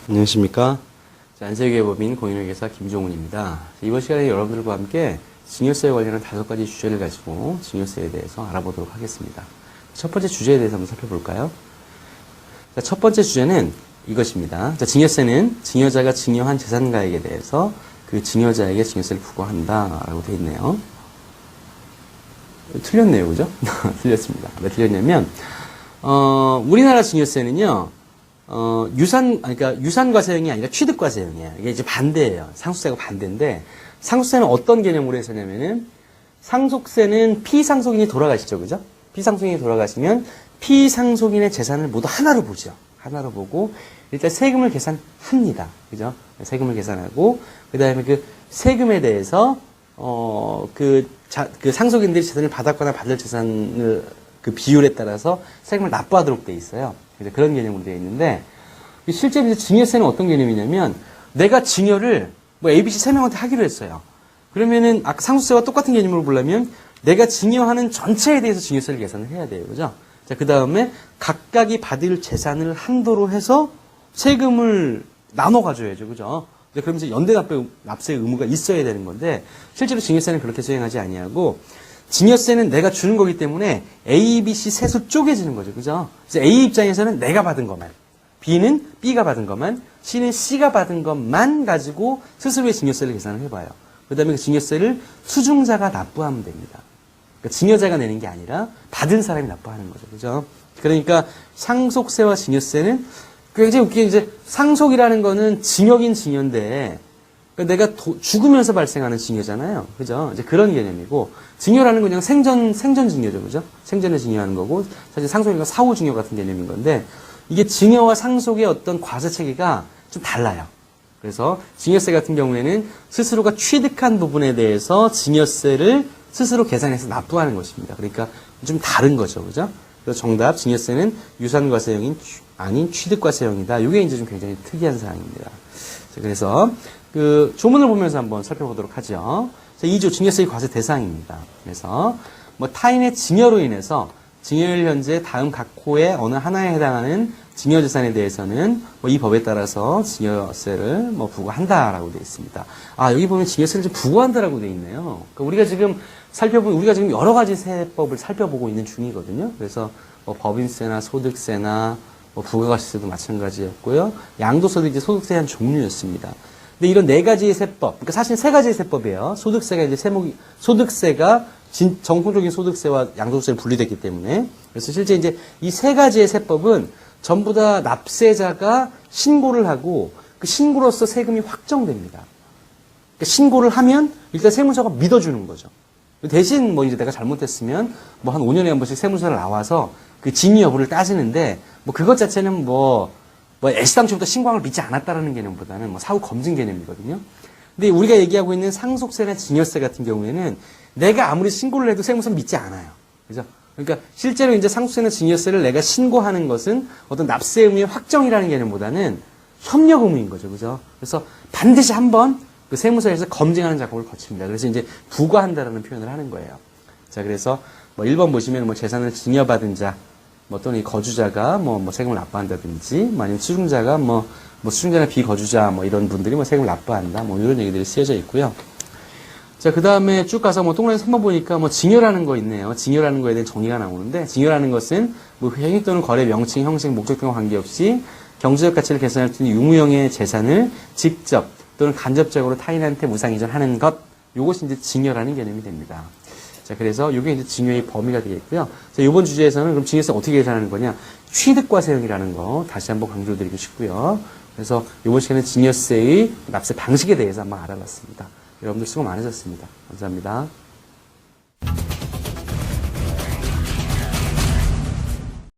안녕하십니까. 안세계의 법인 공인회계사 김종훈입니다. 이번 시간에 여러분들과 함께 증여세에 관련한 5가지 주제를 가지고 증여세에 대해서 알아보도록 하겠습니다. 첫 번째 주제에 대해서 한번 살펴볼까요? 첫 번째 주제는 이것입니다. 증여세는 증여자가 증여한 재산가액에 대해서 그 증여자에게 증여세를 부과한다 라고 되어 있네요. 틀렸네요, 그죠? 틀렸습니다. 왜 틀렸냐면 우리나라 증여세는요, 그러니까 유산과세형이 아니라 취득과세형이에요. 이게 이제 반대예요. 상속세가 반대인데, 상속세는 어떤 개념으로 해서냐면은, 상속세는 피상속인이 돌아가시죠, 그죠? 피상속인이 돌아가시면, 피상속인의 재산을 모두 하나로 보죠. 하나로 보고, 일단 세금을 계산합니다. 그죠? 세금을 계산하고, 그 다음에 그 세금에 대해서, 그 상속인들이 재산을 받았거나 받을 재산을 그 비율에 따라서 세금을 납부하도록 돼 있어요. 그런 개념으로 되어 있는데, 실제로 이제 증여세는 어떤 개념이냐면, 내가 증여를 ABC 3명한테 하기로 했어요. 그러면은 아까 상속세와 똑같은 개념으로 보려면 내가 증여하는 전체에 대해서 증여세를 계산을 해야 돼요. 그죠? 자, 그 다음에 각각이 받을 재산을 한도로 해서 세금을 나눠 가져야죠. 그죠? 그럼 이제 연대 납세 의무가 있어야 되는 건데, 실제로 증여세는 그렇게 수행하지 아니하고, 증여세는 내가 주는 거기 때문에 A, B, C 셋으로 쪼개지는 거죠. 그죠? 그래서 A 입장에서는 내가 받은 것만, B는 B가 받은 것만, C는 C가 받은 것만 가지고 스스로의 증여세를 계산을 해봐요. 그 다음에 그 증여세를 수중자가 납부하면 됩니다. 그러니까 증여자가 내는 게 아니라 받은 사람이 납부하는 거죠. 그죠? 그러니까 상속세와 증여세는 굉장히 웃기게 이제 상속이라는 거는 증여긴 증여인데, 그러니까 내가 죽으면서 발생하는 증여잖아요. 그죠? 이제 그런 개념이고, 증여라는 건 그냥 생전 증여죠. 그죠? 생전에 증여하는 거고, 사실 상속이니까 사후 증여 같은 개념인 건데, 이게 증여와 상속의 어떤 과세 체계가 좀 달라요. 그래서 증여세 같은 경우에는 스스로가 취득한 부분에 대해서 증여세를 스스로 계산해서 납부하는 것입니다. 그러니까 좀 다른 거죠. 그죠? 그래서 정답, 증여세는 유산과세형인 아닌 취득과세형이다. 이게 이제 좀 굉장히 특이한 사항입니다. 그래서 그 조문을 보면서 한번 살펴보도록 하죠. 2조 증여세의 과세 대상입니다. 그래서 타인의 증여로 인해서 증여일 현재 다음 각 호의 어느 하나에 해당하는 증여재산에 대해서는 이 법에 따라서 증여세를 부과한다라고 되어 있습니다. 아, 여기 보면 증여세를 좀 부과한다라고 되어 있네요. 그러니까 우리가 지금 여러 가지 세법을 살펴보고 있는 중이거든요. 그래서 법인세나 소득세나 부가가치세도 마찬가지였고요. 양도세도 이제 소득세의 한 종류였습니다. 근데 이런 4가지의 세법, 그러니까 사실 3가지의 세법이에요. 소득세가 이제 소득세가 정통적인 소득세와 양도세를 분리됐기 때문에. 그래서 실제 이제 이 3가지의 세법은 전부 다 납세자가 신고를 하고 그 신고로서 세금이 확정됩니다. 그러니까 신고를 하면 일단 세무서가 믿어주는 거죠. 대신 이제 내가 잘못했으면 한 5년에 한 번씩 세무서를 나와서 그 징의 여부를 따지는데 그것 자체는 애시당초부터 신고를 믿지 않았다라는 개념보다는 사후 검증 개념이거든요. 근데 우리가 얘기하고 있는 상속세나 증여세 같은 경우에는 내가 아무리 신고를 해도 세무서는 믿지 않아요. 그죠? 그러니까 실제로 이제 상속세나 증여세를 내가 신고하는 것은 어떤 납세 의무의 확정이라는 개념보다는 협력 의무인 거죠. 그죠? 그래서 반드시 한번 그 세무서에서 검증하는 작업을 거칩니다. 그래서 이제 부과한다라는 표현을 하는 거예요. 자, 그래서 1번 보시면 재산을 증여받은 자, 또는 이 거주자가 세금을 납부한다든지, 아니면 수중자가 수중자나 비거주자 이런 분들이 세금을 납부한다, 이런 얘기들이 쓰여져 있고요. 자, 그 다음에 쭉 가서 동그라미 3번 보니까 증여라는 거 있네요. 증여라는 거에 대한 정의가 나오는데, 증여라는 것은 행위 또는 거래 명칭, 형식, 목적 등과 관계없이 경제적 가치를 계산할 수 있는 유무형의 재산을 직접 또는 간접적으로 타인한테 무상 이전하는 것, 요것이 이제 증여라는 개념이 됩니다. 자, 그래서 이게 이제 증여의 범위가 되겠고요. 자, 이번 주제에서는 그럼 증여세 어떻게 계산하는 거냐? 취득과세형이라는 거 다시 한번 강조드리고 싶고요. 그래서 이번 시간에 증여세의 납세 방식에 대해서 한번 알아봤습니다. 여러분들 수고 많으셨습니다. 감사합니다.